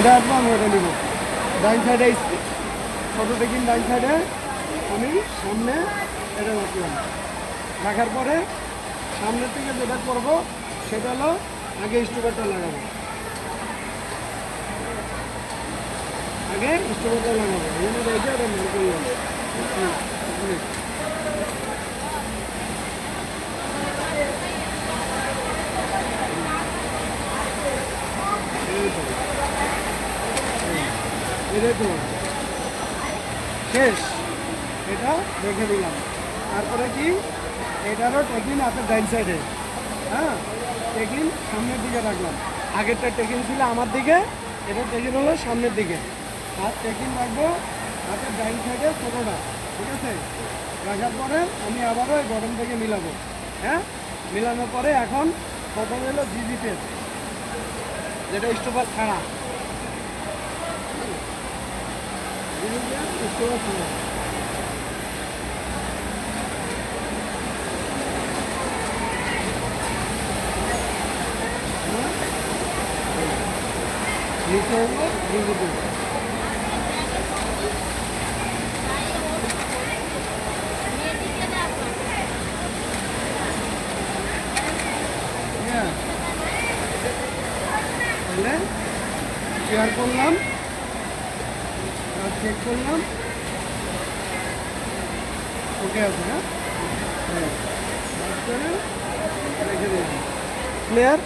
এটা আসবো আমি ওটা নেবো। ডাইন সাইডে ছোটো টেকিং ডাইন সাইডে আমি সামনে এটা রাখলাম। রাখার পরে সামনের থেকে যেটা করবো সেটা হলো আগে স্টোভারটা লাগাবো। আগে স্টোভারটা লাগাবো এখানে রেখে ওটা মনে করলাম। এটাই তো শেষ, এটা রেখে দিলাম। তারপরে কি এটারও টেকিন আছে ডাইন সাইডে। হ্যাঁ, টেকিন সামনের দিকে রাখলাম। আগেরটা টেকিন ছিল আমার দিকে, এটা টেকিন হলো সামনের দিকে। আর টেকিন রাখবো হাতের ডাইন সাইডে ছোটোটা, ঠিক আছে? রাখার পরে আমি আবারও এই গরম থেকে মিলাবো। হ্যাঁ, মিলানোর পরে এখন প্রথম হলো জিজি পেস্ট, যেটা স্টোভার ছাড়া। স্টোভার ছাড়া নিচে হলো জিজি পেস্ট। হ্যাঁ, তাহলে শেয়ার করলাম, চেক করলাম, ওকে আছে। হ্যাঁ, রেখে দিলাম। ক্লিয়ার।